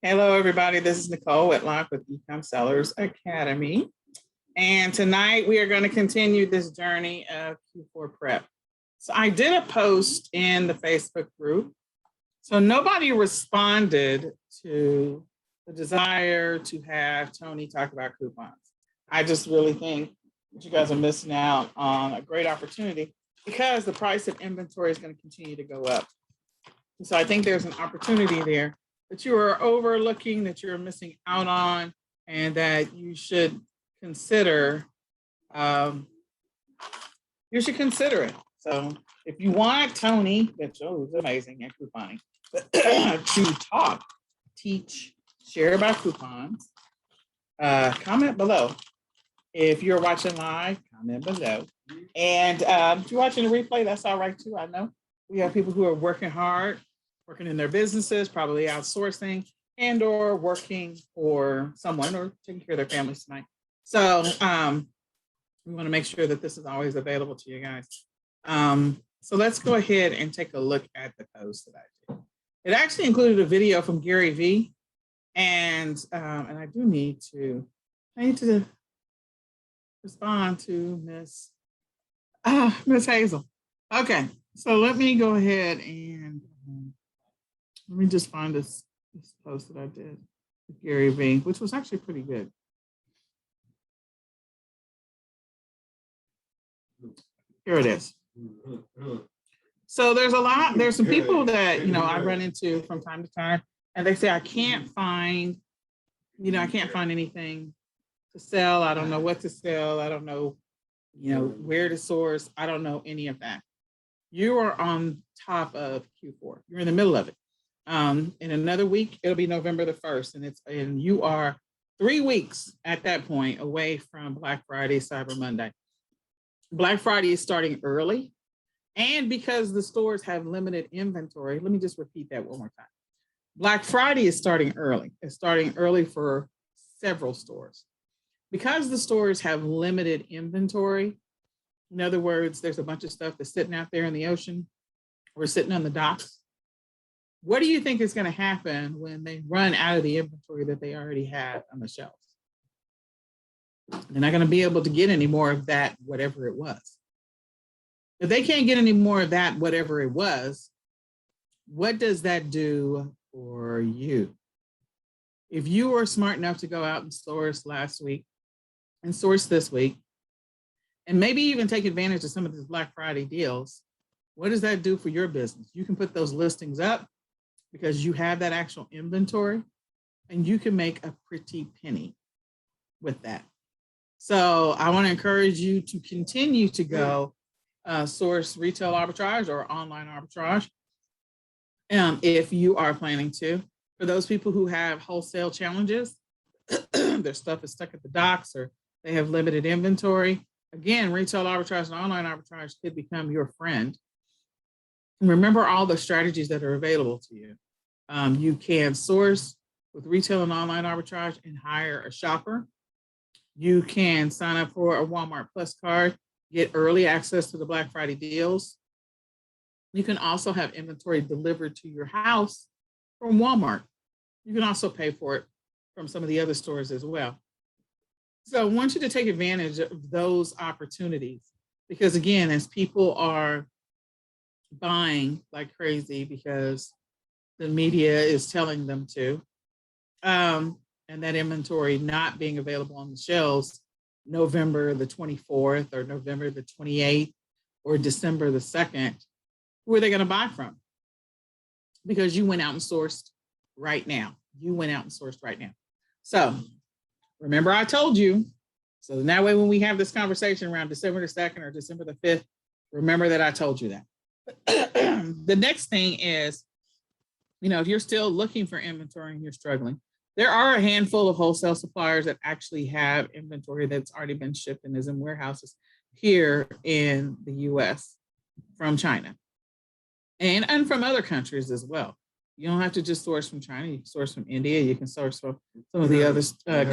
Hello, everybody. This is Nicole Whitlock with eCom Sellers Academy. And tonight we are going to continue this journey of Q4 prep. So I did a post in the Facebook group. So nobody responded to the desire to have Tony talk about coupons. I just really think that you guys are missing out on a great opportunity because the price of inventory is going to continue to go up. So I think there's an opportunity there that you are overlooking, that you're missing out on, and that you should consider. It. So if you want Tony, which is amazing at couponing, to talk, teach, share about coupons, comment below. If you're watching live, comment below. And if you're watching the replay, that's all right too. I know we have people who are working hard, working in their businesses, probably outsourcing and or working for someone or taking care of their families tonight. So we want to make sure that this is always available to you guys. So let's go ahead and take a look at the post that I did. It actually included a video from Gary V. And I need to respond to Miss Hazel. Okay, so let me go ahead and let me just find this post that I did with Gary V, which was actually pretty good. Here it is. So there's some people that, I run into from time to time, and they say, I can't find anything to sell. I don't know what to sell. I don't know, where to source. I don't know any of that. You are on top of Q4. You're in the middle of it. In another week, it'll be November the 1st, and you are 3 weeks at that point away from Black Friday, Cyber Monday. Black Friday is starting early, and because the stores have limited inventory, let me just repeat that one more time. Black Friday is starting early. It's starting early for several stores. Because the stores have limited inventory, in other words, there's a bunch of stuff that's sitting out there in the ocean or sitting on the docks. What do you think is going to happen when they run out of the inventory that they already have on the shelves? They're not going to be able to get any more of that, whatever it was. If they can't get any more of that, whatever it was, what does that do for you? If you were smart enough to go out and source last week and source this week, and maybe even take advantage of some of these Black Friday deals, what does that do for your business? You can put those listings up because you have that actual inventory, and you can make a pretty penny with that. So I want to encourage you to continue to go source retail arbitrage or online arbitrage if you are planning to. For those people who have wholesale challenges, their stuff is stuck at the docks or they have limited inventory, again, retail arbitrage and online arbitrage could become your friend. Remember all the strategies that are available to you. You can source with retail and online arbitrage and hire a shopper. You can sign up for a Walmart Plus card, get early access to the Black Friday deals. You can also have inventory delivered to your house from Walmart. You can also pay for it from some of the other stores as well. So I want you to take advantage of those opportunities because, again, as people are buying like crazy because the media is telling them to, and that inventory not being available on the shelves November the 24th or November the 28th or December the 2nd, who are they going to buy from? Because you went out and sourced right now. So remember I told you, so that way when we have this conversation around December the 2nd or December the 5th, remember that I told you that. The next thing is, if you're still looking for inventory and you're struggling, there are a handful of wholesale suppliers that actually have inventory that's already been shipped and is in warehouses here in the US from China and from other countries as well. You don't have to just source from China. You can source from India. You can source from some of the other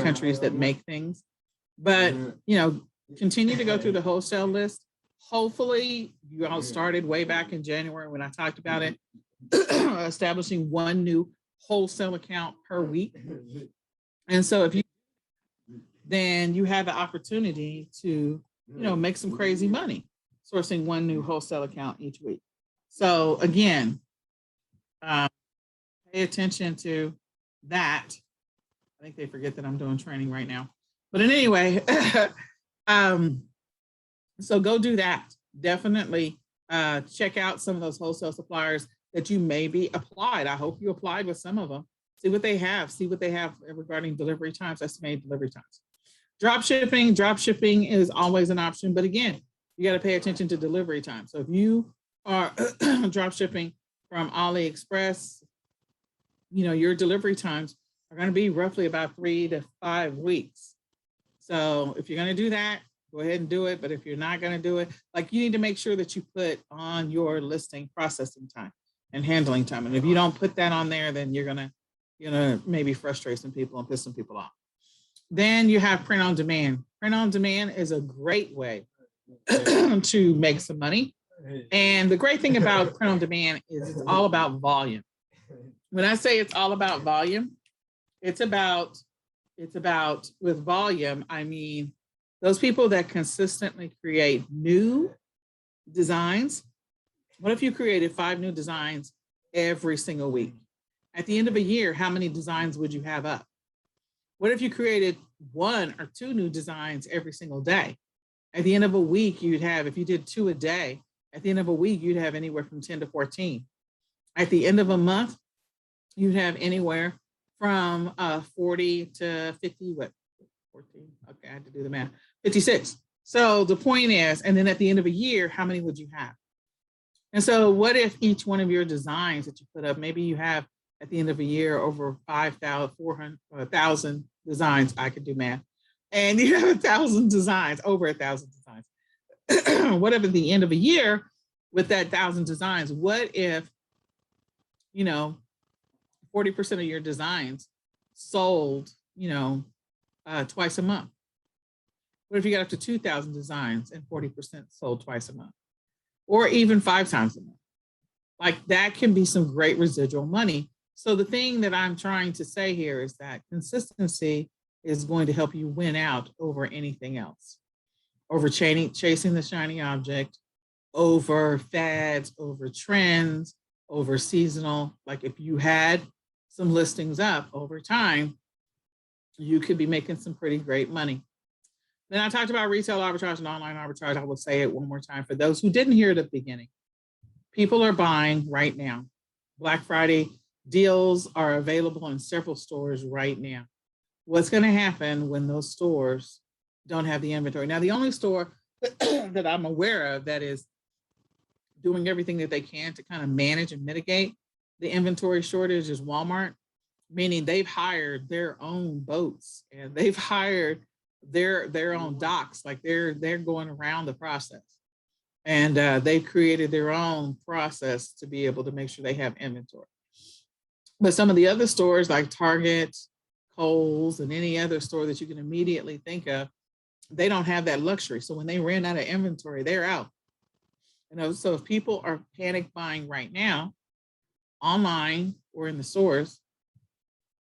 countries that make things. But, continue to go through the wholesale list. Hopefully, you all started way back in January when I talked about it, establishing one new wholesale account per week. And so if you, then you have the opportunity to, make some crazy money sourcing one new wholesale account each week. So again, pay attention to that. I think they forget that I'm doing training right now. But in any way, so go do that. Definitely check out some of those wholesale suppliers that you maybe applied. I hope you applied with some of them. See what they have. See what they have regarding delivery times, estimated delivery times. Drop shipping is always an option. But again, you got to pay attention to delivery time. So if you are drop shipping from AliExpress, your delivery times are going to be roughly about 3 to 5 weeks. So if you're going to do that, go ahead and do it. But if you're not going to do it, you need to make sure that you put on your listing processing time and handling time. And if you don't put that on there, then you're going to maybe frustrate some people and piss some people off. Then you have print on demand. Print on demand is a great way to make some money. And the great thing about print on demand is it's all about volume. When I say it's all about volume, it's about with volume, I mean, those people that consistently create new designs. What if you created 5 new designs every single week? At the end of a year, how many designs would you have up? What if you created 1 or 2 new designs every single day? At the end of a week, you'd have, if you did 2 a day, at the end of a week, you'd have anywhere from 10 to 14. At the end of a month, you'd have anywhere from 40 to 50, what, 14? Okay, I had to do the math, 56. So the point is, and then at the end of a year, how many would you have? And so what if each one of your designs that you put up, maybe you have at the end of a year over 1,000 designs, I could do math, and you have 1,000 designs, over 1,000 designs. What if at the end of a year with that 1,000 designs, what if, 40% of your designs sold, twice a month? What if you got up to 2,000 designs and 40% sold twice a month, or even 5 times a month? That can be some great residual money. So the thing that I'm trying to say here is that consistency is going to help you win out over anything else, over chasing the shiny object, over fads, over trends, over seasonal. If you had some listings up over time, you could be making some pretty great money. Then I talked about retail arbitrage and online arbitrage. I will say it one more time for those who didn't hear it at the beginning. People are buying right now. Black Friday deals are available in several stores right now. What's going to happen when those stores don't have the inventory? Now, the only store that I'm aware of that is doing everything that they can to kind of manage and mitigate the inventory shortage is Walmart, meaning they've hired their own boats and they've hired their own docks. They're going around the process, and they've created their own process to be able to make sure they have inventory. But some of the other stores like Target, Kohl's, and any other store that you can immediately think of, they don't have that luxury. So when they ran out of inventory, they're out. So if people are panic buying right now, online or in the stores,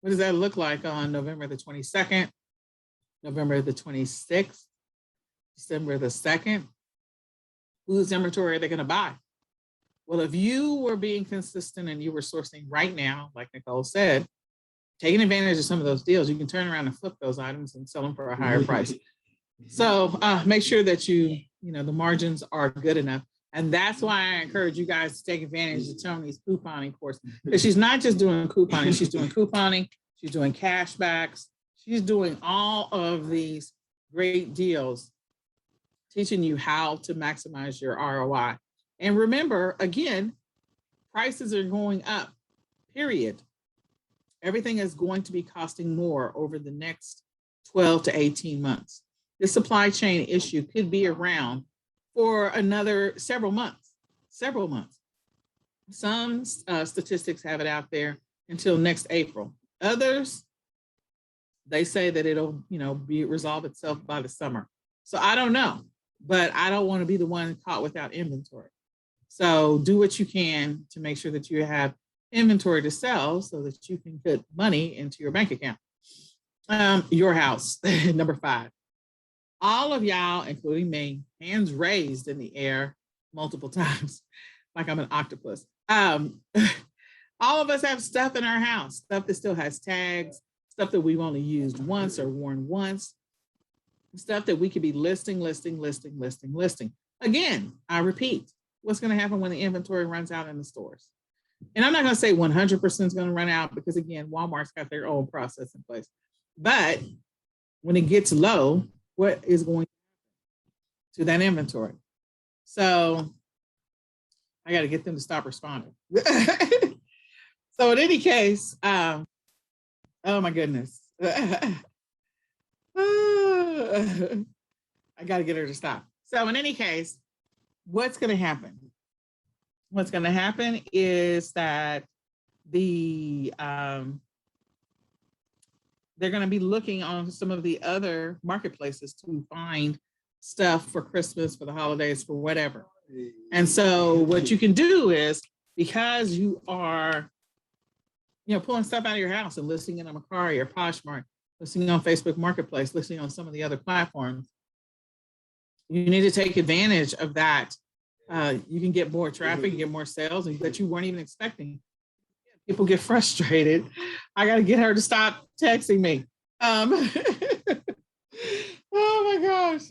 what does that look like on November the 22nd, November the 26th, December the 2nd? Whose inventory are they going to buy? Well, if you were being consistent and you were sourcing right now, like Nicole said, taking advantage of some of those deals, you can turn around and flip those items and sell them for a higher price. So make sure that the margins are good enough. And that's why I encourage you guys to take advantage of Tony's couponing course, because she's not just doing couponing, she's doing couponing, she's doing cashbacks, she's doing all of these great deals, teaching you how to maximize your ROI. And remember, again, prices are going up, period. Everything is going to be costing more over the next 12 to 18 months. This supply chain issue could be around for another several months. Some statistics have it out there until next April. Others, they say that it'll, be resolve itself by the summer. So I don't know, but I don't want to be the one caught without inventory. So do what you can to make sure that you have inventory to sell so that you can put money into your bank account. Your house, number 5. All of y'all, including me, hands raised in the air multiple times, like I'm an octopus. All of us have stuff in our house, stuff that still has tags, stuff that we've only used once or worn once, stuff that we could be listing. Again, I repeat, what's going to happen when the inventory runs out in the stores? And I'm not going to say 100% is going to run out because, again, Walmart's got their own process in place. But when it gets low, what is going to that inventory? So I got to get them to stop responding. So in any case, oh my goodness. I got to get her to stop. So in any case, what's going to happen? What's going to happen is that they're going to be looking on some of the other marketplaces to find stuff for Christmas, for the holidays, for whatever. And so what you can do is, because you are, pulling stuff out of your house and listing it on Mercari or Poshmark, listing on Facebook Marketplace, listing on some of the other platforms, you need to take advantage of that. You can get more traffic, get more sales that you weren't even expecting. People get frustrated. I got to get her to stop texting me. Oh my gosh.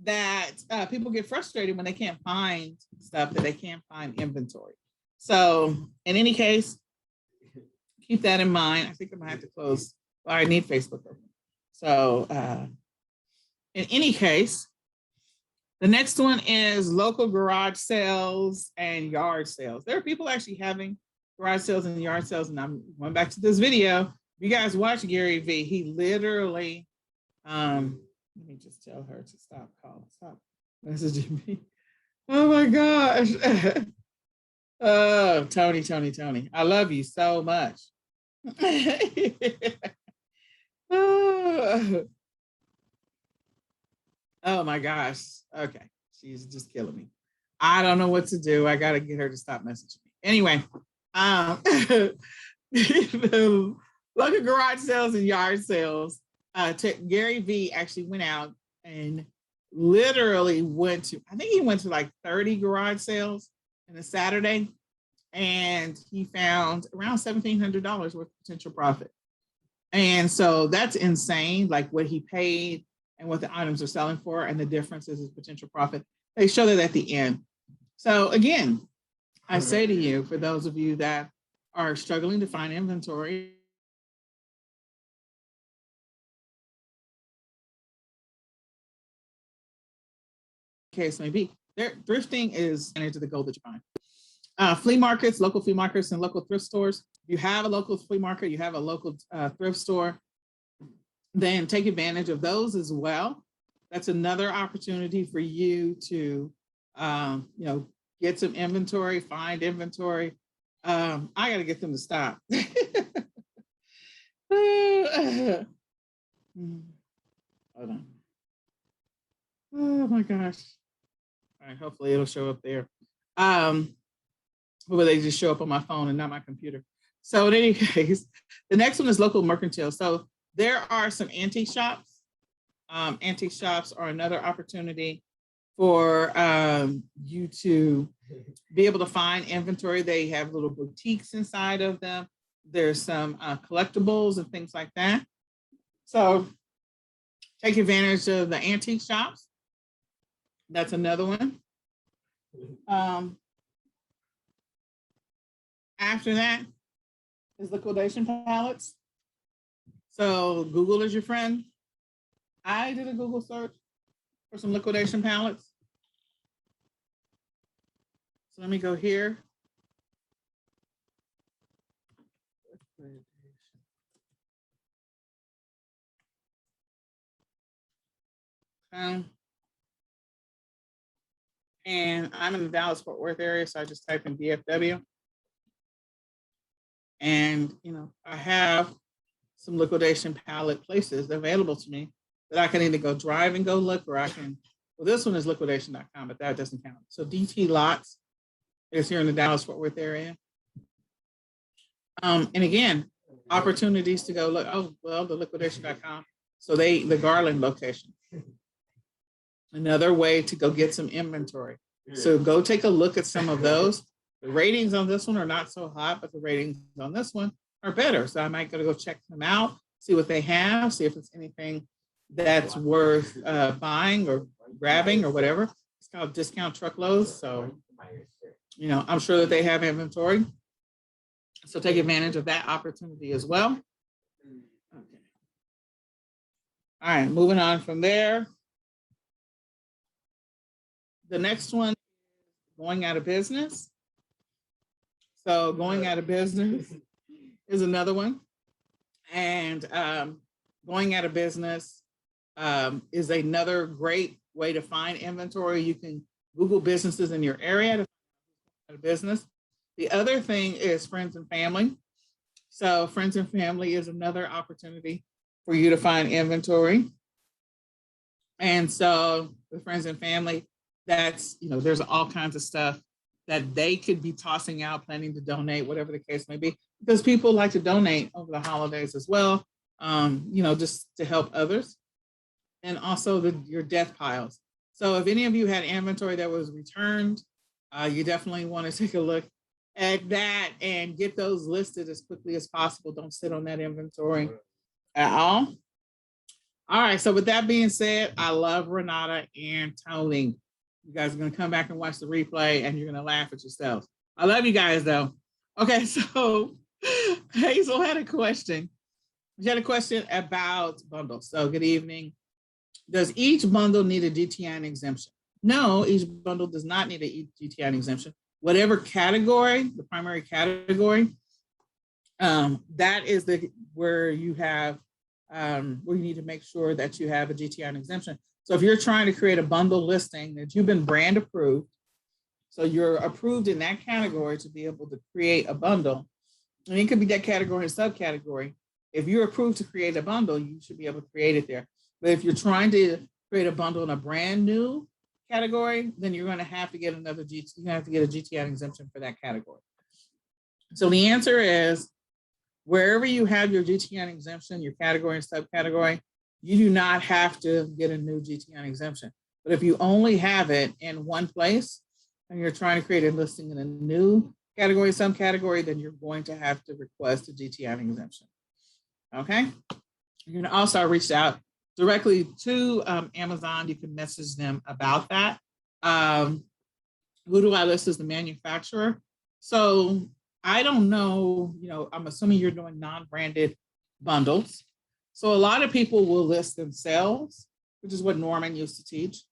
That people get frustrated when they can't find stuff, that they can't find inventory. So in any case, keep that in mind. I think I'm gonna have to close. Well, I need Facebook open. So in any case, the next one is local garage sales and yard sales. There are people actually having garage sales and yard sales, and I'm going back to this video. If you guys watch Gary V, he literally, let me just tell her to stop calling, stop messaging me. Oh my gosh. Oh, Tony, I love you so much. Oh my gosh. Okay. She's just killing me. I don't know what to do. I got to get her to stop messaging me. Anyway, the local garage sales and yard sales, Gary V actually went out and literally went to, I think he went to like 30 garage sales in a Saturday, and he found around $1,700 worth of potential profit. And so that's insane, like what he paid and what the items are selling for, and the difference is his potential profit. They show that at the end. So again, I say to you, for those of you that are struggling to find inventory, case may be, thrifting is into the goal that you find. Flea markets, local flea markets, and local thrift stores. If you have a local flea market, you have a local thrift store, then take advantage of those as well. That's another opportunity for you to, get some inventory, find inventory. I got to get them to stop. Hold on. Oh my gosh. All right, hopefully it'll show up there. Or they just show up on my phone and not my computer. So in any case, the next one is local mercantile. So there are some antique shops. Antique shops are another opportunity for you to be able to find inventory. They have little boutiques inside of them. There's some collectibles and things like that. So take advantage of the antique shops. That's another one. After that is liquidation pallets. So Google is your friend. I did a Google search for some liquidation pallets. So let me go here. And I'm in the Dallas-Fort Worth area, so I just type in DFW. And, I have some liquidation pallet places available to me that I can either go drive and go look, or I can, well, this one is liquidation.com, but that doesn't count. So DT Lots It's here in the Dallas-Fort Worth area. And again, opportunities to go look. Oh, well, the liquidation.com. So the Garland location. Another way to go get some inventory. So go take a look at some of those. The ratings on this one are not so hot, but the ratings on this one are better. So I might go check them out, see what they have, see if it's anything that's worth buying or grabbing or whatever. It's called discount truckloads. So, I'm sure that they have inventory. So take advantage of that opportunity as well. Okay. All right, moving on from there. The next one, going out of business. So going out of business is another one. And going out of business is another great way to find inventory. You can Google businesses in your area to find out a business. The other thing is friends and family. So friends and family is another opportunity for you to find inventory. And so with friends and family, that's, there's all kinds of stuff that they could be tossing out, planning to donate, whatever the case may be, because people like to donate over the holidays as well, just to help others. And also your death piles. So if any of you had inventory that was returned, you definitely want to take a look at that and get those listed as quickly as possible. Don't sit on that inventory at all. All right, so with that being said, I love Renata and Tony. You guys are going to come back and watch the replay and you're going to laugh at yourselves. I love you guys though. Okay, so Hazel had a question. She had a question about bundles. So good evening. Does each bundle need a GTN exemption? No, each bundle does not need a GTN exemption. Whatever category, the primary category, that is where you have, where you need to make sure that you have a GTN exemption. So if you're trying to create a bundle listing that you've been brand approved, so you're approved in that category to be able to create a bundle, and it could be that category and subcategory. If you're approved to create a bundle, you should be able to create it there. But if you're trying to create a bundle in a brand new category, then you're going to have to get you have to get a GTN exemption for that category. So the answer is, wherever you have your GTN exemption, your category and subcategory, you do not have to get a new GTN exemption. But if you only have it in one place and you're trying to create a listing in a new category, subcategory, then you're going to have to request a GTN exemption. Okay? You can also reach out directly to Amazon. You can message them about that. Who do I list as the manufacturer? So I don't know, I'm assuming you're doing non-branded bundles. So a lot of people will list themselves, which is what Norman used to teach.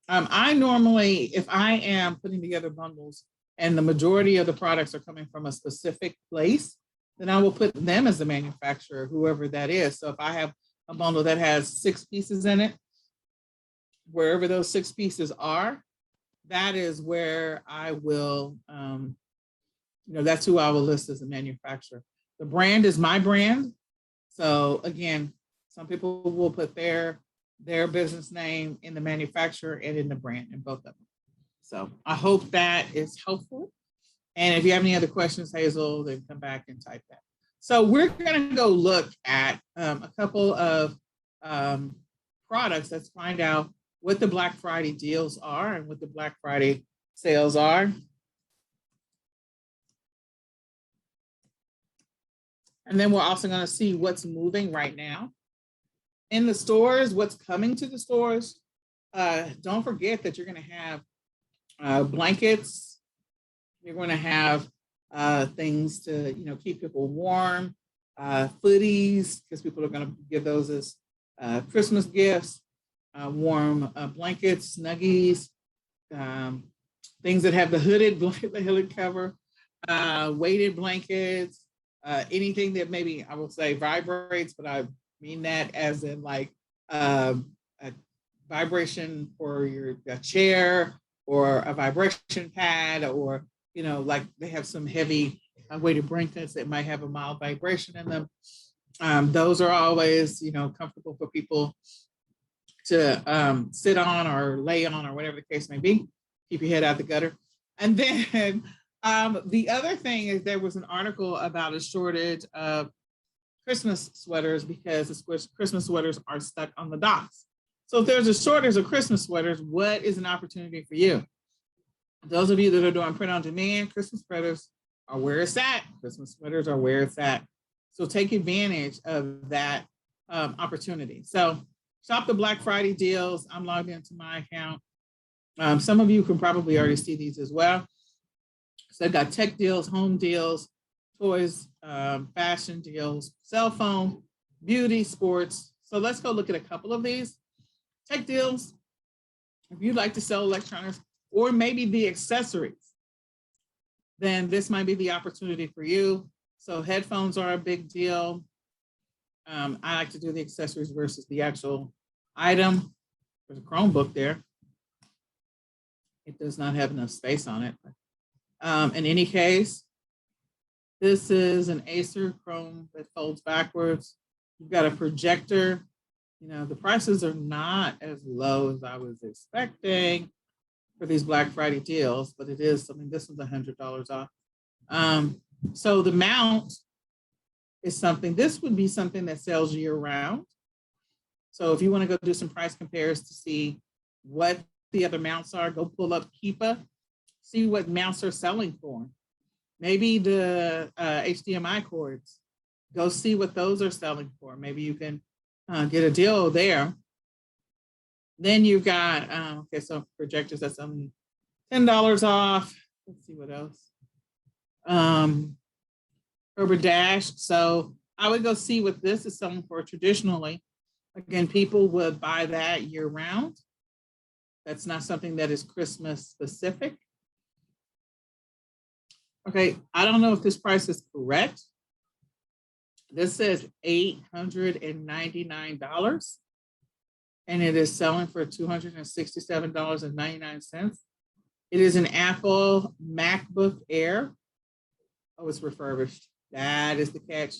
I normally, if I am putting together bundles and the majority of the products are coming from a specific place, then I will put them as the manufacturer, whoever that is. So if I have a bundle that has 6 pieces in it, wherever those 6 pieces are, that is where I will, that's who I will list as a manufacturer. The brand is my brand. So again, some people will put their business name in the manufacturer and in the brand, in both of them. So I hope that is helpful. And if you have any other questions, Hazel, then come back and type that. So we're going to go look at a couple of products. Let's find out what the Black Friday deals are and what the Black Friday sales are. And then we're also going to see what's moving right now in the stores, what's coming to the stores. Don't forget that you're going to have blankets. You're going to have things to, keep people warm, footies, because people are going to give those as Christmas gifts, warm blankets, Snuggies, things that have the hooded cover, weighted blankets, anything that maybe I will say vibrates, but I mean that as in like a vibration for your chair or a vibration pad, or, like they have some heavy weighted blankets that might have a mild vibration in them. Those are always, comfortable for people to sit on or lay on or whatever the case may be. Keep your head out the gutter. And then The other thing is there was an article about a shortage of Christmas sweaters because the Christmas sweaters are stuck on the docks. So if there's a shortage of Christmas sweaters, what is an opportunity for you? Those of you that are doing print on demand, Christmas sweaters are where it's at. Christmas sweaters are where it's at. So take advantage of that opportunity. So shop the Black Friday deals. I'm logged into my account. Some of you can probably already see these as well. So I've got tech deals, home deals, toys, fashion deals, cell phone, beauty, sports. So let's go look at a couple of these. Tech deals, if you'd like to sell electronics or maybe the accessories, then this might be the opportunity for you. So headphones are a big deal. I like to do the accessories versus the actual item. There's a Chromebook there. It does not have enough space on it. In any case, this is an Acer Chrome that folds backwards. You've got a projector. You know, the prices are not as low as I was expecting for these Black Friday deals, but it is, I mean, this was $100 off. So the mount is something, this would be something that sells year round. So if you want to go do some price compares to see what the other mounts are, go pull up Keepa, see what mounts are selling for. Maybe the HDMI cords, go see what those are selling for. Maybe you can get a deal there. Then you've got, okay, so projectors, that's only $10 off. Let's see what else. Herbert Dash. So I would go see what this is selling for traditionally. Again, people would buy that year round. That's not something that is Christmas specific. Okay, I don't know if this price is correct. This says $899, and it is selling for $267.99. It is an Apple MacBook Air. Oh, it's refurbished. That is the catch.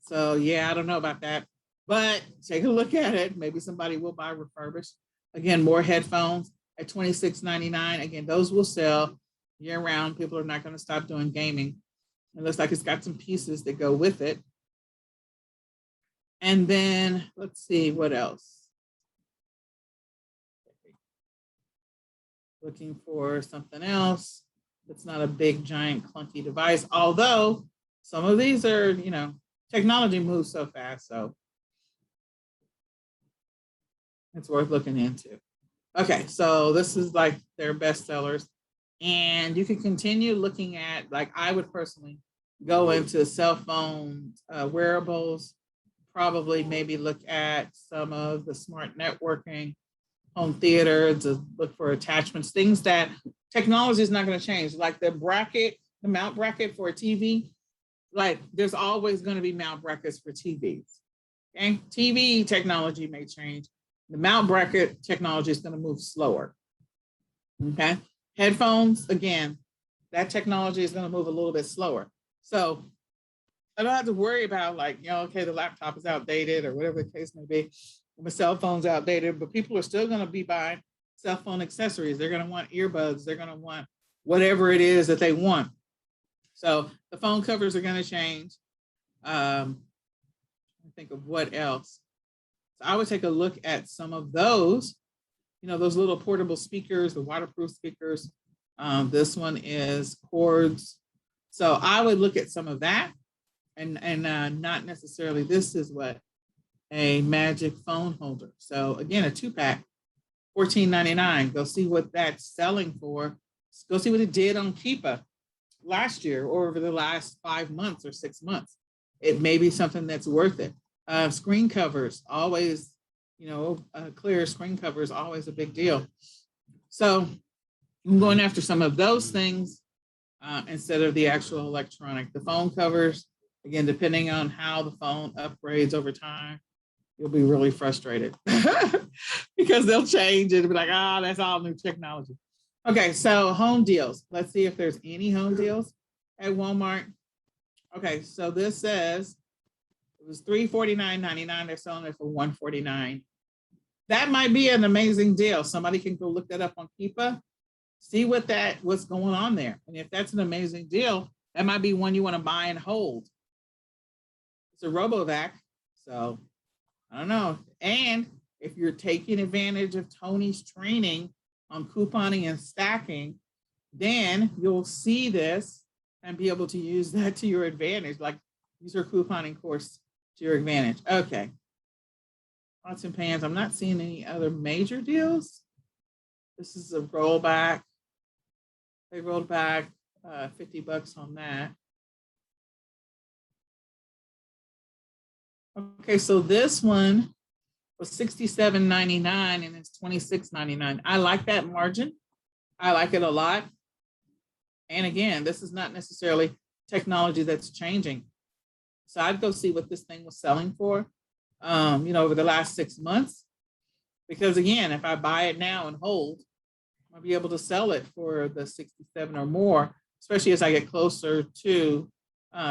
So yeah, I don't know about that, but take a look at it. Maybe somebody will buy refurbished. Again, more headphones at $26.99. Again, those will sell year round. People are not going to stop doing gaming. It looks like it's got some pieces that go with it. And then let's see what else. Looking for something else. It's not a big, giant, clunky device, although some of these are, you know, technology moves so fast, so it's worth looking into. Okay, so this is like their best sellers. And you can continue looking at, like I would personally go into cell phone wearables, probably maybe look at some of the smart networking, home theater, to look for attachments, things that technology is not going to change. Like the bracket, the mount bracket for a TV, like there's always going to be mount brackets for TVs. Okay, TV technology may change. The mount bracket technology is going to move slower. Okay, headphones, again, that technology is going to move a little bit slower. So I don't have to worry about like, you know, okay, the laptop is outdated or whatever the case may be. The cell phone's outdated, but people are still going to be buying cell phone accessories. They're going to want earbuds. They're going to want whatever it is that they want. So the phone covers are going to change. I think of what else. So I would take a look at some of those, you know, those little portable speakers, the waterproof speakers. This one is cords. So I would look at some of that and not necessarily, this is what, a magic phone holder. So again, a 2-pack, $14.99. Go see what that's selling for. Go see what it did on Keepa last year or over the last 5 months or 6 months. It may be something that's worth it. Screen covers, always, you know, clear screen cover is always a big deal. So I'm going after some of those things instead of the actual electronic. The phone covers, again, depending on how the phone upgrades over time, you'll be really frustrated because they'll change it and be like, that's all new technology. Okay, so home deals. Let's see if there's any home deals at Walmart. Okay, so this says it was $349.99. They're selling it for $149. That might be an amazing deal. Somebody can go look that up on Keepa. See what's going on there. And if that's an amazing deal, that might be one you want to buy and hold. It's a RoboVac, so I don't know. And if you're taking advantage of Tony's training on couponing and stacking, then you'll see this and be able to use that to your advantage. Like, use your couponing course to your advantage. Okay. Pots and pans. I'm not seeing any other major deals. This is a rollback. They rolled back $50 on that. Okay, so this one was $67.99 and it's $26.99. I like that margin. I like it a lot. And again, this is not necessarily technology that's changing. So I'd go see what this thing was selling for, over the last 6 months. Because again, if I buy it now and hold, I'll be able to sell it for the 67 or more, especially as I get closer to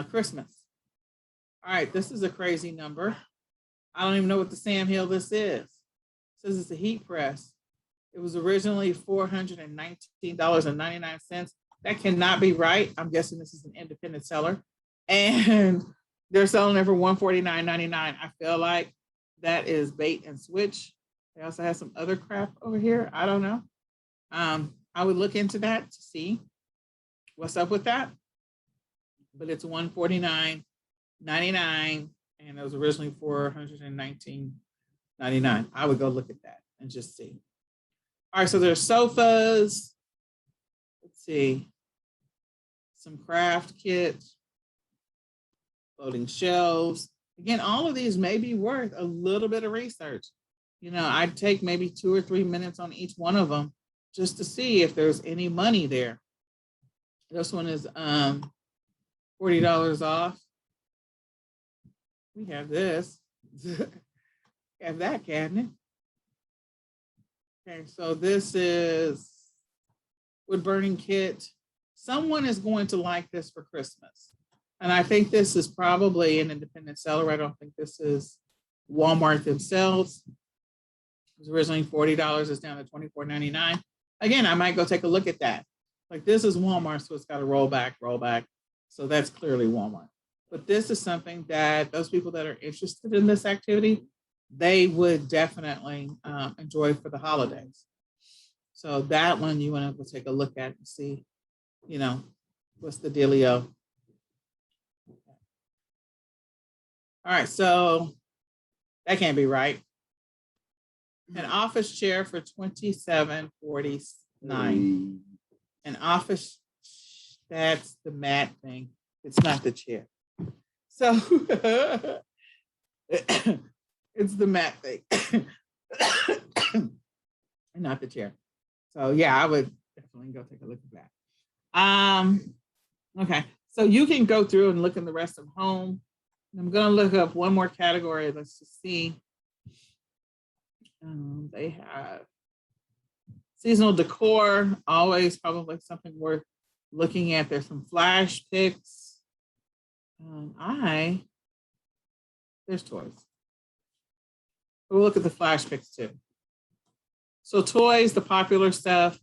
Christmas. All right, this is a crazy number. I don't even know what the Sam Hill this is. It says it's a heat press. It was originally $419.99. That cannot be right. I'm guessing this is an independent seller. And they're selling it for $149.99. I feel like that is bait and switch. They also have some other crap over here. I don't know. I would look into that to see what's up with that. But it's $149.99, and it was originally $419.99. I would go look at that and just see. All right, so there's sofas. Let's see. Some craft kits, floating shelves. Again, all of these may be worth a little bit of research. I'd take maybe 2 or 3 minutes on each one of them just to see if there's any money there. This one is $40 off. We have this. Have that cabinet. Okay, so this is wood burning kit. Someone is going to like this for Christmas. And I think this is probably an independent seller. I don't think this is Walmart themselves. It was originally $40. It's down to $24.99. Again, I might go take a look at that. Like, this is Walmart, so it's got a rollback. So that's clearly Walmart. But this is something that those people that are interested in this activity, they would definitely enjoy for the holidays. So that one you want to go take a look at and see, what's the dealio. All right, so that can't be right. An office chair for $27.49. An office, that's the mat thing. It's not the chair. So it's the mat thing, not the chair. So yeah, I would definitely go take a look at that. Okay, so you can go through and look in the rest of home. I'm going to look up one more category. Let's just see. They have seasonal decor, always probably something worth looking at. There's some flash picks. There's toys. We'll look at the flash picks too. So toys, the popular stuff.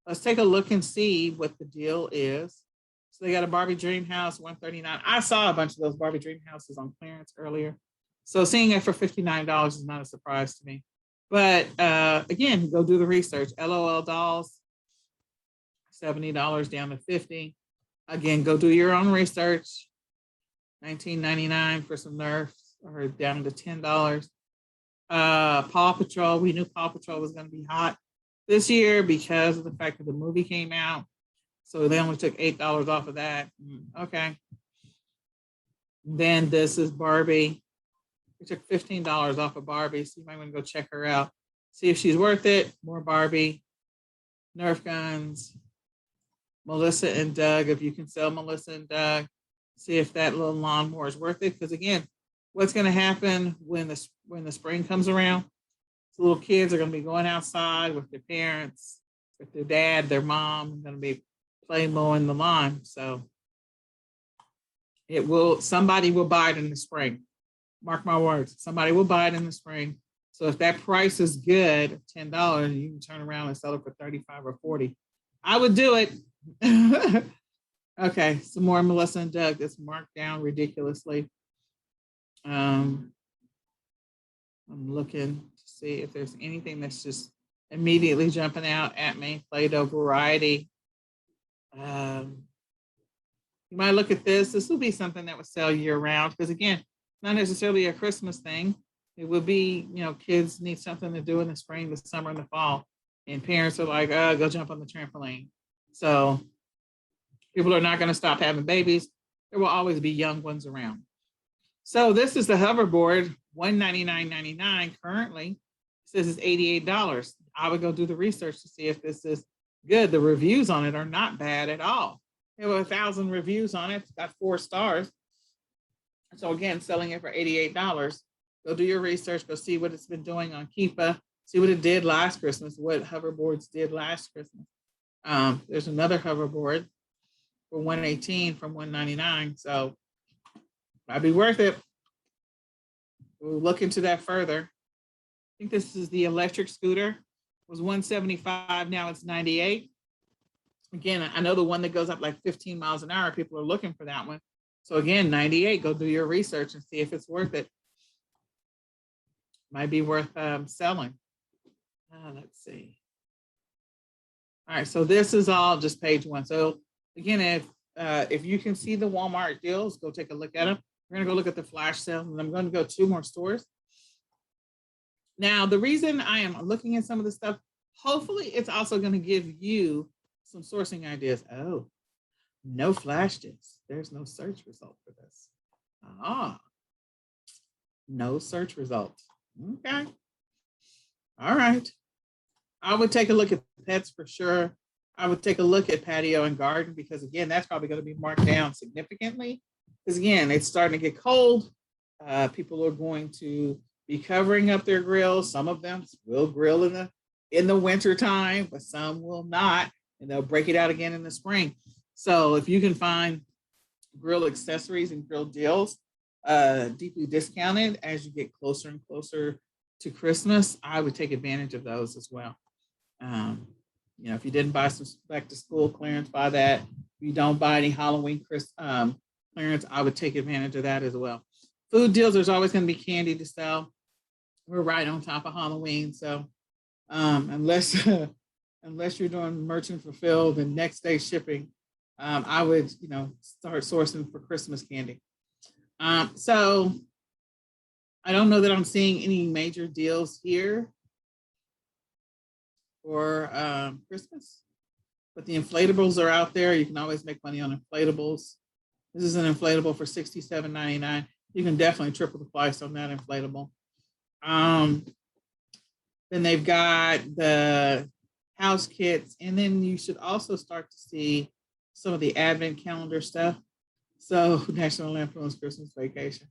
Let's take a look and see what the deal is. So they got a Barbie Dream House, $139. I saw a bunch of those Barbie Dream Houses on clearance earlier. So seeing it for $59 is not a surprise to me. But again, go do the research. LOL dolls, $70 down to $50. Again, go do your own research. $19.99 for some Nerfs, or down to $10. Paw Patrol, we knew Paw Patrol was going to be hot this year because of the fact that the movie came out. So they only took $8 off of that. Okay. Then this is Barbie. We took $15 off of Barbie, so you might want to go check her out. See if she's worth it. More Barbie. Nerf guns. Melissa and Doug, if you can sell Melissa and Doug. See if that little lawnmower is worth it. Because again, what's going to happen when the spring comes around? The little kids are going to be going outside with their parents, with their dad, their mom, going to be play mowing the lawn. So somebody will buy it in the spring. Mark my words, somebody will buy it in the spring. So if that price is good, $10, you can turn around and sell it for $35 or $40 I would do it. Okay, some more Melissa and Doug that's marked down ridiculously. I'm looking to see if there's anything that's just immediately jumping out at me. Play-Doh variety. You might look at this. This will be something that would sell year round because, again, not necessarily a Christmas thing. It would be, kids need something to do in the spring, the summer, and the fall. And parents are like, go jump on the trampoline. So people are not going to stop having babies. There will always be young ones around. So this is the hoverboard, $199.99 currently. It says it's $88. I would go do the research to see if this is good. The reviews on it are not bad at all. There were 1,000 reviews on it. It's got 4 stars. So again, selling it for $88. Go do your research. Go see what it's been doing on Keepa. See what it did last Christmas, what hoverboards did last Christmas. There's another hoverboard for $118 from $199. So might be worth it. We'll look into that further. I think this is the electric scooter. It was $175. Now it's $98. Again, I know the one that goes up like 15 miles an hour, people are looking for that one. So again, $98, go do your research and see if it's worth it. Might be worth selling. Let's see. All right, so this is all just page 1. So again, if you can see the Walmart deals, go take a look at them. We're gonna go look at the flash sale, and I'm gonna go 2 more stores. Now, the reason I am looking at some of this stuff, hopefully it's also gonna give you some sourcing ideas. Oh, no flash discs. There's no search result for this. No search result. Okay. All right. I would take a look at pets for sure. I would take a look at patio and garden because, again, that's probably going to be marked down significantly. Because, again, it's starting to get cold. People are going to be covering up their grills. Some of them will grill in the winter time, but some will not, and they'll break it out again in the spring. So if you can find grill accessories and grill deals deeply discounted as you get closer and closer to Christmas, I would take advantage of those as well. If you didn't buy some back to school clearance, buy that. If you don't buy any Halloween clearance, I would take advantage of that as well. Food deals, there's always going to be candy to sell. We're right on top of Halloween, so unless you're doing merchant fulfilled and next day shipping, I would start sourcing for Christmas candy. So I don't know that I'm seeing any major deals here for Christmas, but the inflatables are out there. You can always make money on inflatables. This is an inflatable for $67.99. You can definitely triple the price on that inflatable. Then they've got the house kits, and then you should also start to see some of the advent calendar stuff. So National Lampoon's Christmas Vacation,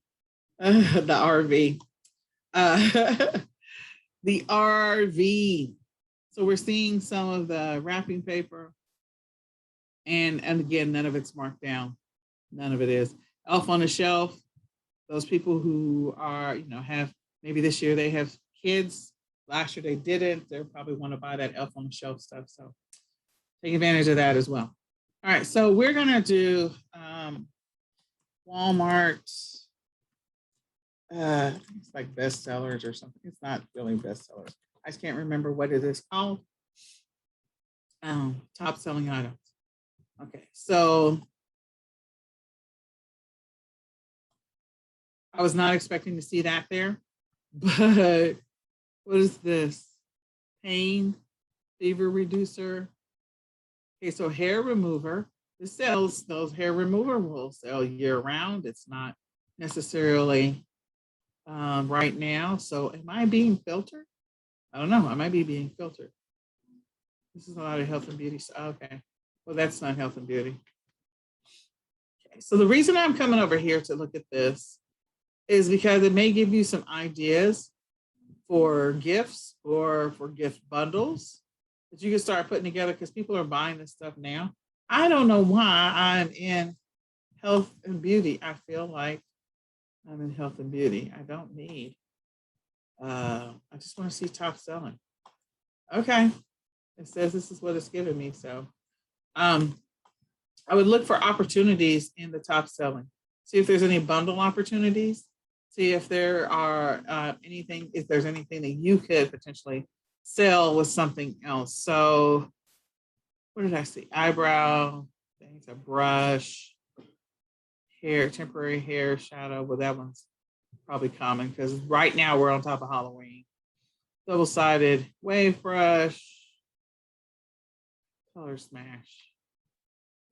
the RV, the RV. So we're seeing some of the wrapping paper, and again, none of it's marked down. None of it is. Elf on the Shelf. Those people who are, have maybe this year they have kids. Last year they didn't. They probably want to buy that Elf on the Shelf stuff. So take advantage of that as well. All right, so we're gonna do Walmart. It's like bestsellers or something. It's not really bestsellers. I just can't remember what it is called. Top selling items. Okay, so I was not expecting to see that there, but what is this? Pain, fever reducer. Okay, so hair remover. This sells, those hair remover will sell year round. It's not necessarily right now. So am I being filtered? I don't know. I might be being filtered. This is a lot of health and beauty. Okay. Well, that's not health and beauty. Okay. So the reason I'm coming over here to look at this is because it may give you some ideas for gifts or for gift bundles that you can start putting together because people are buying this stuff now. I don't know why I'm in health and beauty. I feel like I'm in health and beauty. I don't need, I just want to see top selling. Okay. It says this is what it's giving me. So Um, I would look for opportunities in the top selling. See if there's any bundle opportunities. See if there are if there's anything that you could potentially sell with something else. So what did I see? Eyebrow, things, a brush, hair, temporary hair shadow. Well, that one's probably common because right now we're on top of Halloween. Double-sided wave brush, color smash,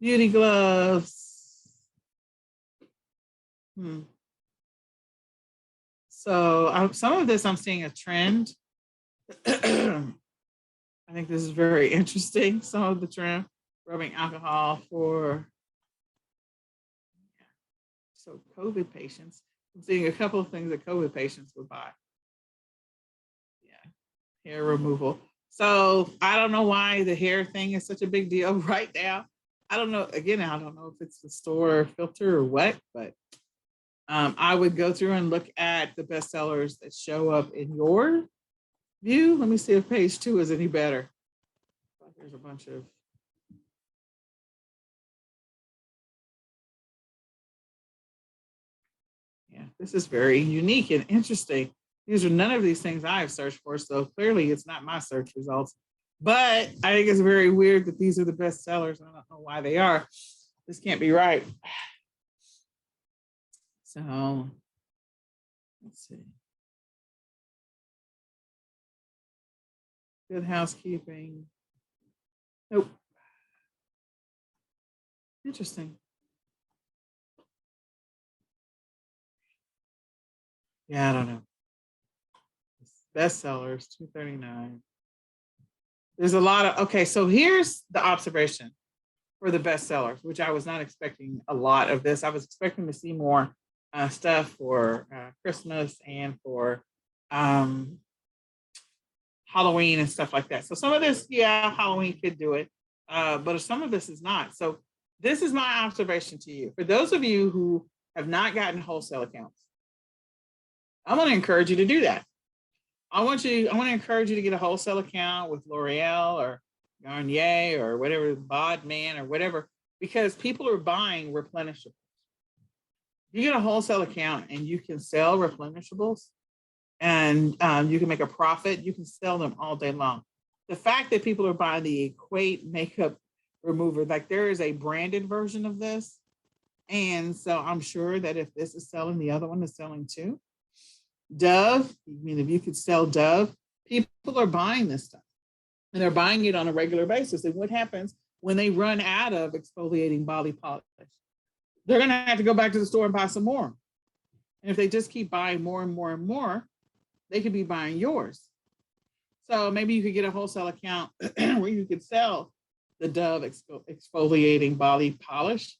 beauty gloves. So some of this I'm seeing a trend. I think this is very interesting. Some of the trend, rubbing alcohol for COVID patients. I'm seeing a couple of things that COVID patients would buy. Yeah, hair removal. So I don't know why the hair thing is such a big deal right now. I don't know. Again, I don't know if it's the store filter or what, but I would go through and look at the bestsellers that show up in your view. Let me see if page 2 is any better. There's a bunch of. Yeah, this is very unique and interesting. These are none of these things I've searched for, so clearly it's not my search results. But I think it's very weird that these are the best sellers. I don't know why they are. This can't be right. So let's see. Good housekeeping. Nope. Interesting. Yeah, I don't know. Bestsellers, $239. There's a lot of, okay, so here's the observation for the bestsellers, which I was not expecting a lot of this. I was expecting to see more stuff for Christmas and for Halloween and stuff like that. So some of this, yeah, Halloween could do it, but some of this is not. So this is my observation to you. For those of you who have not gotten wholesale accounts, I want to encourage you to do that. I want to encourage you to get a wholesale account with L'Oreal or Garnier or whatever, Bodman or whatever, because people are buying replenishables. You get a wholesale account and you can sell replenishables and you can make a profit. You can sell them all day long. The fact that people are buying the Equate makeup remover, like there is a branded version of this. And so I'm sure that if this is selling, the other one is selling too. Dove, I mean, if you could sell Dove, people are buying this stuff and they're buying it on a regular basis. And what happens when they run out of exfoliating body polish? They're going to have to go back to the store and buy some more. And if they just keep buying more and more and more, they could be buying yours. So maybe you could get a wholesale account where you could sell the Dove exfoliating body polish.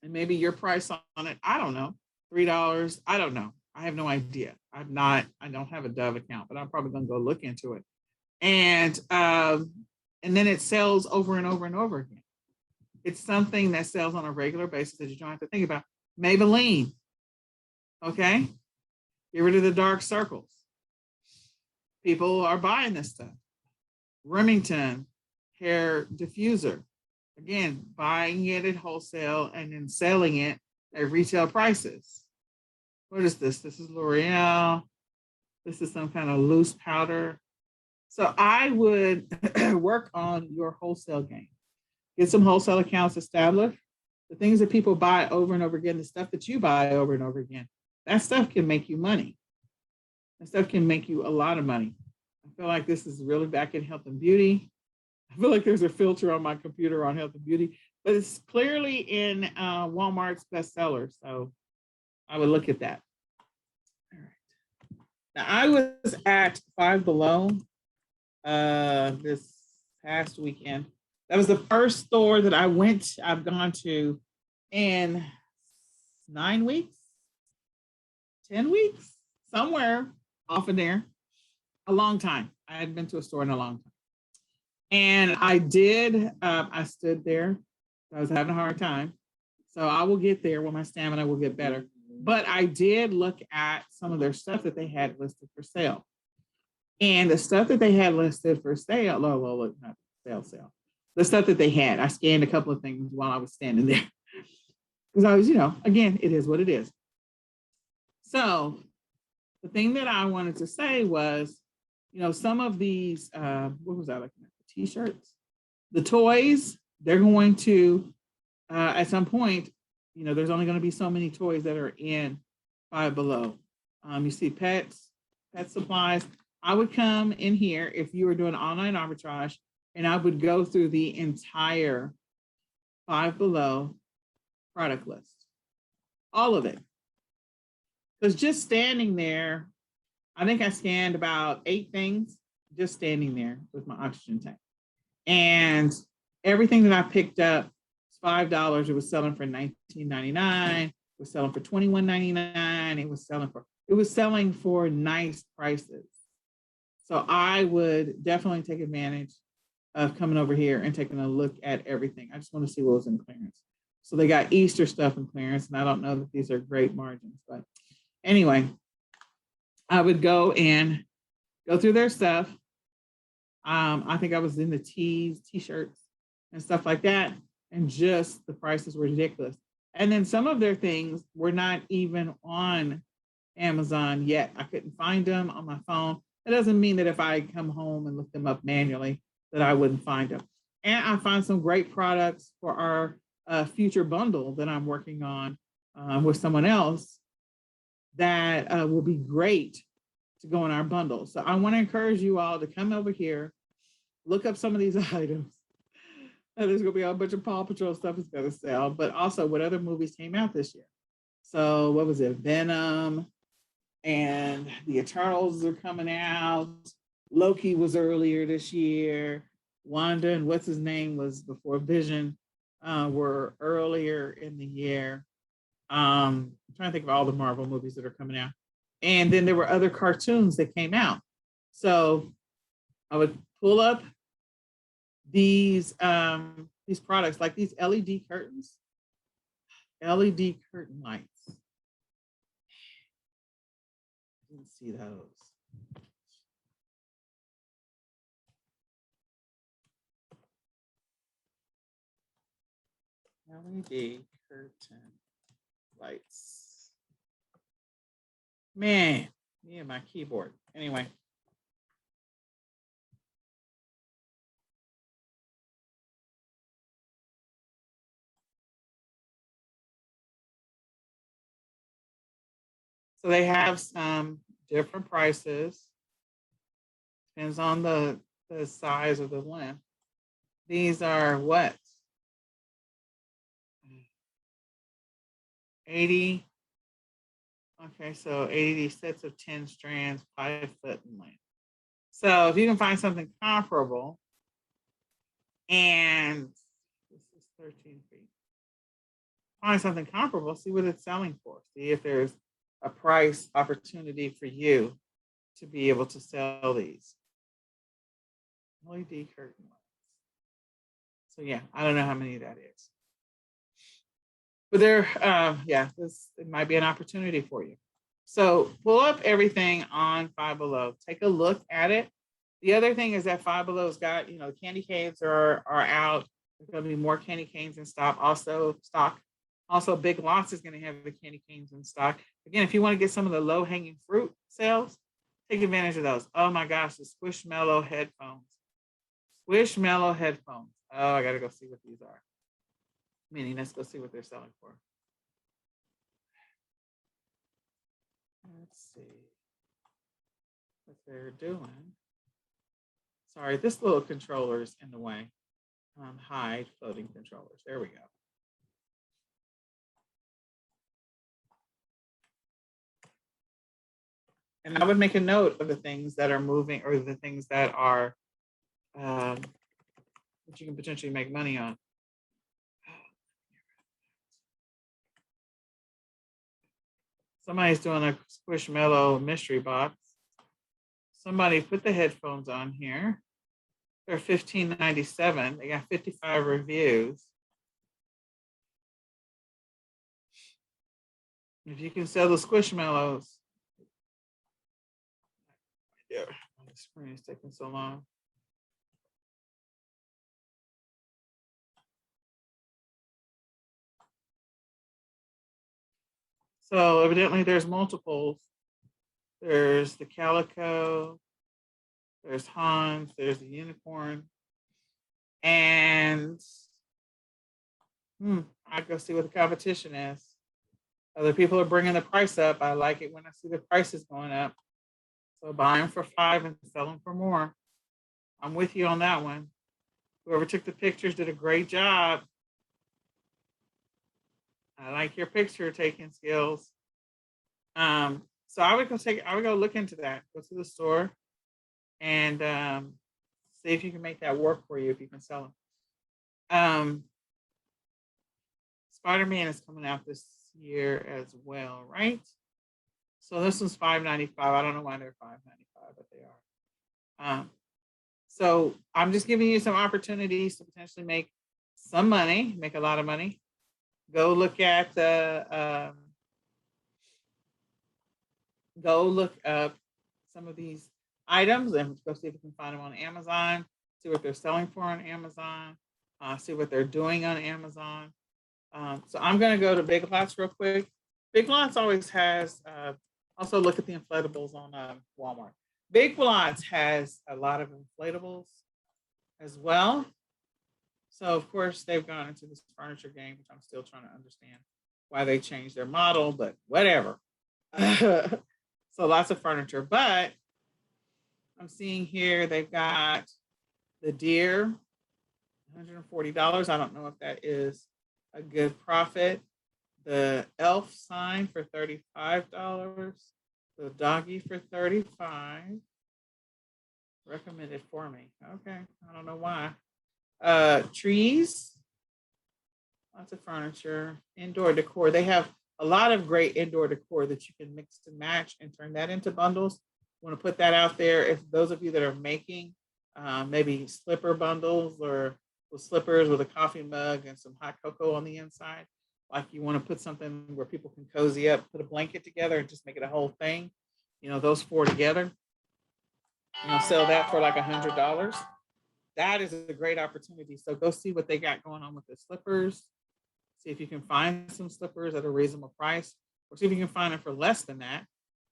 And maybe your price on it, I don't know, $3. I don't know. I have no idea. I don't have a Dove account, but I'm probably going to go look into it. And then it sells over and over and over again. It's something that sells on a regular basis that you don't have to think about. Maybelline, okay? Get rid of the dark circles. People are buying this stuff. Remington hair diffuser, again, buying it at wholesale and then selling it at retail prices. What is this? This is L'Oreal. This is some kind of loose powder. So I would work on your wholesale game. Get some wholesale accounts established. The things that people buy over and over again, the stuff that you buy over and over again, that stuff can make you money. That stuff can make you a lot of money. I feel like this is really back in health and beauty. I feel like there's a filter on my computer on health and beauty, but it's clearly in Walmart's bestsellers. So I would look at that. All right. Now I was at Five Below this past weekend. That was the first store that I've gone to in 9 weeks, 10 weeks, somewhere off in there. A long time. I hadn't been to a store in a long time. And I stood there. I was having a hard time. So I will get there when my stamina will get better. But I did look at some of their stuff that they had listed for sale. And the stuff that they had listed for sale, not sale. the stuff that they had. I scanned a couple of things while I was standing there because I was, again, it is what it is. So the thing that I wanted to say was, some of these, what was I looking at? The t-shirts, the toys, they're going to, at some point, there's only going to be so many toys that are in Five Below. You see pet supplies. I would come in here if you were doing online arbitrage, and I would go through the entire Five Below product list, all of it. Because just standing there, I think I scanned about 8 things just standing there with my oxygen tank. And everything that I picked up was $5. It was selling for $19.99. It was selling for $21.99. It was selling for nice prices. So I would definitely take advantage of coming over here and taking a look at everything. I just want to see what was in clearance. So they got Easter stuff in clearance, and I don't know that these are great margins, but anyway, I would go through their stuff. I think I was in the t-shirts and stuff like that. And just the prices were ridiculous. And then some of their things were not even on Amazon yet. I couldn't find them on my phone. That doesn't mean that if I come home and look them up manually that I wouldn't find them. And I find some great products for our future bundle that I'm working on with someone else that will be great to go in our bundle. So I want to encourage you all to come over here, look up some of these items. There's going to be a bunch of Paw Patrol stuff that's going to sell, but also what other movies came out this year. So what was it? Venom and the Eternals are coming out. Loki was earlier this year. Wanda and what's his name was before Vision were earlier in the year. I'm trying to think of all the Marvel movies that are coming out. And then there were other cartoons that came out. So I would pull up these products, like these LED curtains, LED curtain lights. I didn't see those. LED curtain lights. Man, me and my keyboard. Anyway. So they have some different prices. Depends on the size of the lamp. These are what? 80. Okay, so 80 sets of 10 strands, 5 foot in length. So if you can find something comparable, and this is 13 feet, find something comparable, see what it's selling for. See if there's a price opportunity for you to be able to sell these. LED curtain lights. So yeah, I don't know how many that is. But it might be an opportunity for you. So pull up everything on Five Below. Take a look at it. The other thing is that Five Below's got, candy canes are out. There's going to be more candy canes in stock. Also, Big Lots is going to have the candy canes in stock. Again, if you want to get some of the low-hanging fruit sales, take advantage of those. Oh my gosh, the Squishmallow headphones. Squishmallow headphones. Oh, I got to go see what these are. Meaning, let's go see what they're selling for. Let's see what they're doing. Sorry, this little controller is in the way. Hide floating controllers. There we go. And I would make a note of the things that are moving or the things that are that you can potentially make money on. Somebody's doing a Squishmallow mystery box. Somebody put the headphones on here. They're $15.97. They got 55 reviews. If you can sell the Squishmallows. Yeah, the screen is taking so long. So evidently there's multiples. There's the calico, there's Hans, there's the unicorn. And I go see what the competition is. Other people are bringing the price up. I like it when I see the prices going up. So buy them for $5 and sell them for more. I'm with you on that one. Whoever took the pictures did a great job. I like your picture taking skills. So I would go look into that. Go to the store and see if you can make that work for you, if you can sell them. Spider-Man is coming out this year as well, right? So this one's $5.95. I don't know why they're $5.95, but they are. So I'm just giving you some opportunities to potentially make some money, make a lot of money. Go look at the go look up some of these items and go see if you can find them on Amazon, see what they're selling for on Amazon, see what they're doing on Amazon. So I'm going to go to Big Lots real quick. Big Lots always has, also look at the inflatables on Walmart. Big Lots has a lot of inflatables as well. So of course they've gone into this furniture game, which I'm still trying to understand why they changed their model, but whatever. So lots of furniture, but I'm seeing here they've got the deer, $140. I don't know if that is a good profit. The elf sign for $35. The doggy for $35. Recommended for me. Okay, I don't know why. Trees, lots of furniture, indoor decor. They have a lot of great indoor decor that you can mix and match and turn that into bundles. I want to put that out there. If those of you that are making maybe slipper bundles or with slippers with a coffee mug and some hot cocoa on the inside, like you want to put something where people can cozy up, put a blanket together and just make it a whole thing, those four together, sell that for like $100. That is a great opportunity. So go see what they got going on with the slippers. See if you can find some slippers at a reasonable price, or see if you can find them for less than that.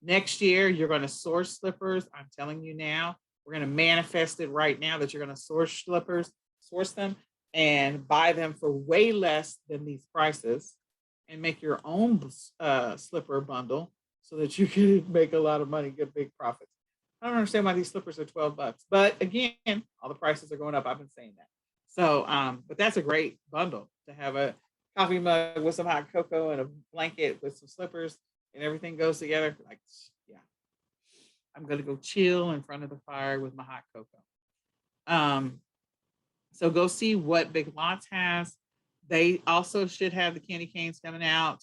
Next year, you're going to source slippers. I'm telling you now, we're going to manifest it right now that you're going to source slippers, source them and buy them for way less than these prices and make your own slipper bundle so that you can make a lot of money, get big profits. I don't understand why these slippers are $12, but again, all the prices are going up. I've been saying that. So, but that's a great bundle to have a coffee mug with some hot cocoa and a blanket with some slippers and everything goes together. Like, yeah, I'm going to go chill in front of the fire with my hot cocoa. So go see what Big Lots has. They also should have the candy canes coming out.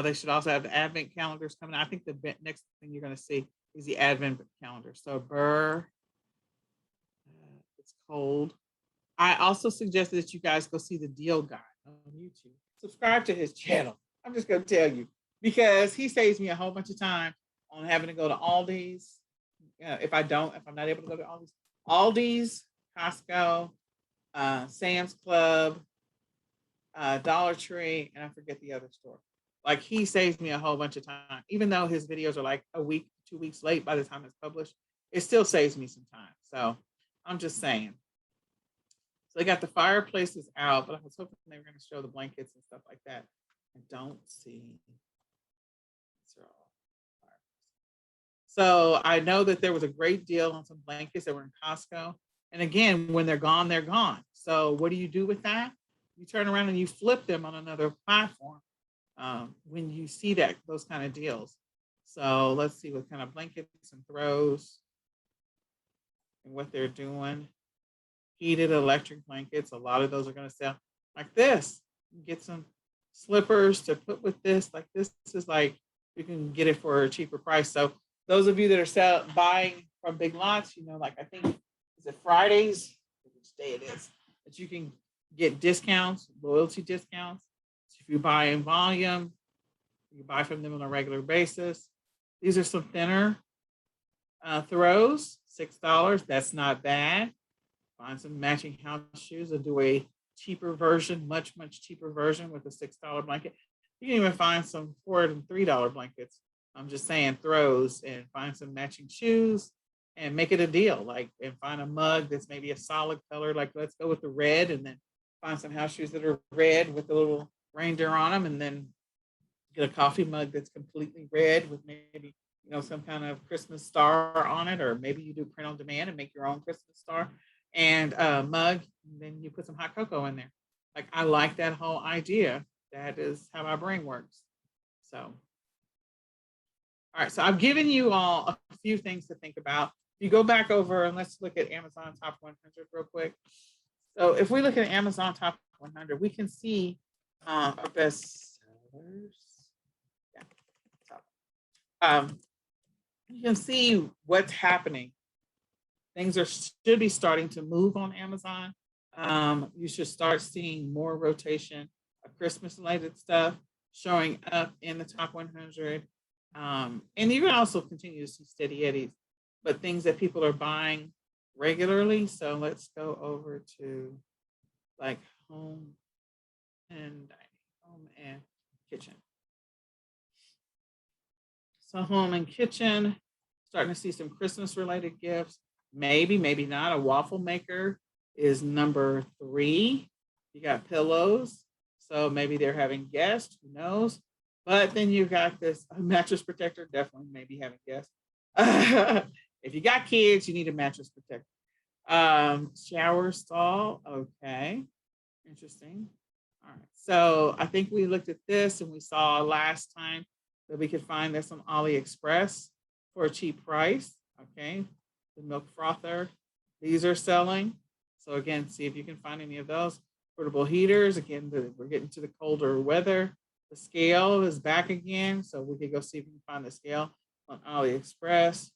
They should also have the advent calendars coming out. I think the next thing you're going to see is the advent calendar. So Burr, it's cold. I also suggested that you guys go see the deal guy on YouTube. Subscribe to his channel. I'm just going to tell you, because he saves me a whole bunch of time on having to go to Aldi's. If I'm not able to go to Aldi's, Costco, Sam's Club, Dollar Tree, and I forget the other store. Like, he saves me a whole bunch of time. Even though his videos are like a week, 2 weeks late by the time it's published, it still saves me some time. So I'm just saying. So they got the fireplaces out, but I was hoping they were going to show the blankets and stuff like that. I don't see. So I know that there was a great deal on some blankets that were in Costco. And again, when they're gone, they're gone. So what do you do with that? You turn around and you flip them on another platform when you see those kind of deals. So let's see what kind of blankets and throws and what they're doing. Heated electric blankets. A lot of those are going to sell like this. You get some slippers to put with this. Like, this is like, you can get it for a cheaper price. So those of you that are buying from Big Lots, like, I think, is it Fridays? Which day it is? That you can get discounts, loyalty discounts. So if you buy in volume, you buy from them on a regular basis. These are some thinner throws, $6. That's not bad. Find some matching house shoes and do a cheaper version, much, much cheaper version with a $6 blanket. You can even find some $4 and $3 blankets. I'm just saying throws, and find some matching shoes and make it a deal. Like, and find a mug that's maybe a solid color. Like, let's go with the red, and then find some house shoes that are red with a little reindeer on them, and then get a coffee mug that's completely red with maybe, some kind of Christmas star on it, or maybe you do print on demand and make your own Christmas star and a mug, and then you put some hot cocoa in there. Like, I like that whole idea. That is how my brain works. So, all right. So I've given you all a few things to think about. If you go back over and let's look at Amazon Top 100 real quick. So if we look at Amazon Top 100, we can see our best sellers. Yeah. You can see what's happening. Things should be starting to move on Amazon. You should start seeing more rotation of Christmas related stuff showing up in the top 100. And you can also continue to see steady eddies, but things that people are buying regularly. So let's go over to like home and dining, home and kitchen. So home and kitchen, starting to see some Christmas related gifts. Maybe not. A waffle maker is number 3. You got pillows. So maybe they're having guests, who knows? But then you got this mattress protector, definitely maybe having guests. If you got kids, you need a mattress protector. Shower stall, okay. Interesting. All right. So I think we looked at this and we saw last time that we could find this on AliExpress for a cheap price. Okay. The milk frother, these are selling. So again, see if you can find any of those. Portable heaters, again, we're getting to the colder weather. The scale is back again. So we could go see if we can find the scale on AliExpress.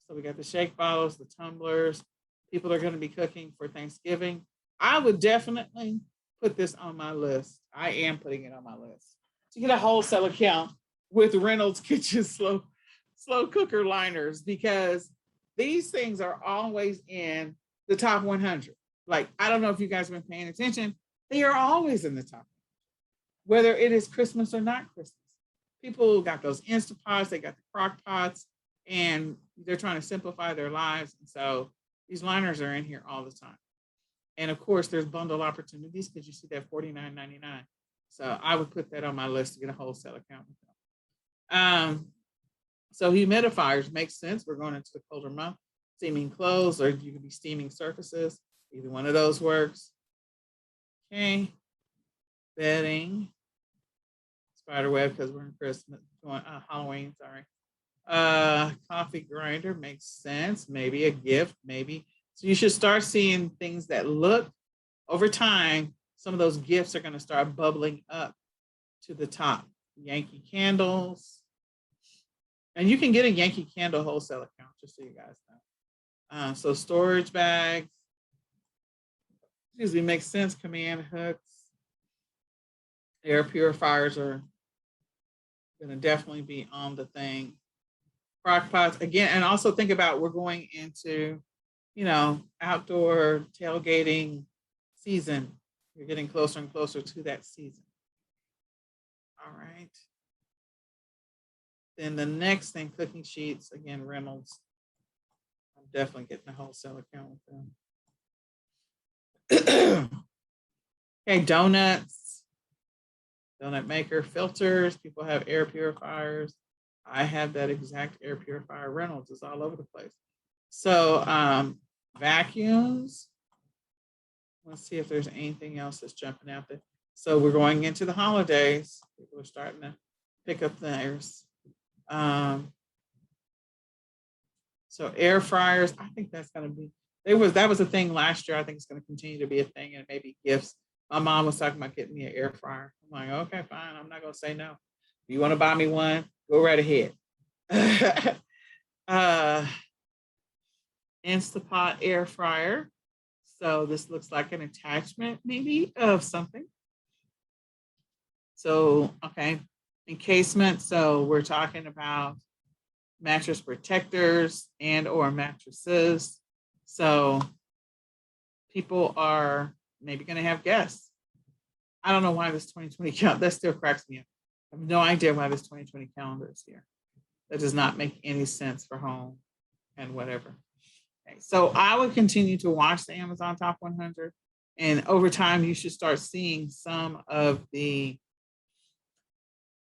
So we got the shake bottles, the tumblers. People are going to be cooking for Thanksgiving. I would definitely put this on my list. I am putting it on my list to get a wholesale account with Reynolds Kitchen slow cooker liners, because these things are always in the top 100. Like, I don't know if you guys have been paying attention. They are always in the top, whether it is Christmas or not Christmas. People got those Instapots, they got the crock pots, and they're trying to simplify their lives. And so these liners are in here all the time. And of course, there's bundle opportunities because you see that $49.99. So I would put that on my list to get a wholesale account with them. So humidifiers makes sense. We're going into the colder month. Steaming clothes, or you could be steaming surfaces. Either one of those works. Okay. Bedding. Spider web because we're in Christmas, Halloween, sorry. Coffee grinder makes sense. Maybe a gift, maybe. So you should start seeing things that look over time. Some of those gifts are going to start bubbling up to the top. Yankee candles. And you can get a Yankee Candle wholesale account, just so you guys know. So storage bags. Usually makes sense. Command hooks. Air purifiers are going to definitely be on the thing. Crock pots, again, and also think about we're going into, outdoor tailgating season. You're getting closer and closer to that season. All right. Then the next thing, cooking sheets, again, Reynolds. I'm definitely getting a wholesale account with them. Okay, donuts, donut maker, filters. People have air purifiers. I have that exact air purifier. Reynolds is all over the place. So vacuums. Let's see if there's anything else that's jumping out there. So we're going into the holidays. People are starting to pick up theirs. So air fryers, I think that's going to be, that was a thing last year. I think it's going to continue to be a thing, and maybe gifts. My mom was talking about getting me an air fryer. I'm like, okay, fine. I'm not going to say no. If you want to buy me one, go right ahead. Instapot air fryer. So this looks like an attachment maybe of something. So, okay, encasement. So we're talking about mattress protectors and or mattresses. So people are maybe going to have guests. I don't know why this 2020 count, that still cracks me up. I have no idea why this 2020 calendar is here. That does not make any sense for home and whatever. Okay, so I would continue to watch the Amazon Top 100. And over time, you should start seeing some of the,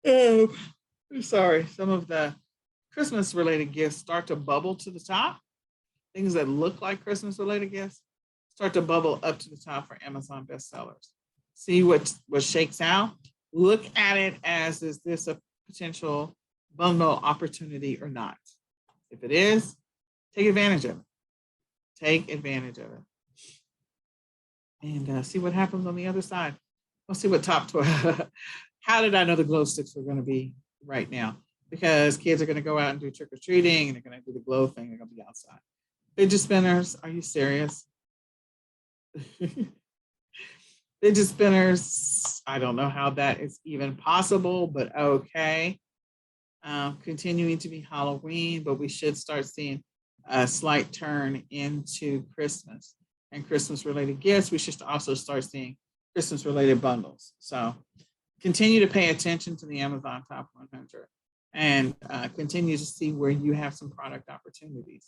some of the Christmas related gifts start to bubble to the top. Things that look like Christmas related gifts start to bubble up to the top for Amazon bestsellers. See what shakes out. Look at it as, is this a potential bundle opportunity or not? If it is, take advantage of it. Take advantage of it. And see what happens on the other side. Let's see what top 12. How did I know the glow sticks were going to be right now? Because kids are going to go out and do trick-or-treating, and they're going to do the glow thing. They're going to be outside. Fidget spinners, are you serious? Fidget spinners, I don't know how that is even possible, but okay. Continuing to be Halloween, but we should start seeing a slight turn into Christmas and Christmas related gifts. We should also start seeing Christmas related bundles. So continue to pay attention to the Amazon Top 100 and continue to see where you have some product opportunities.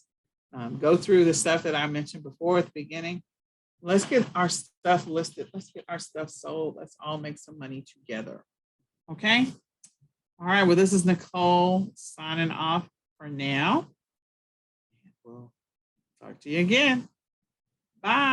Go through the stuff that I mentioned before at the beginning. Let's get our stuff listed. Let's get our stuff sold. Let's all make some money together. Okay. All right. Well, this is Nicole signing off for now. We'll talk to you again. Bye.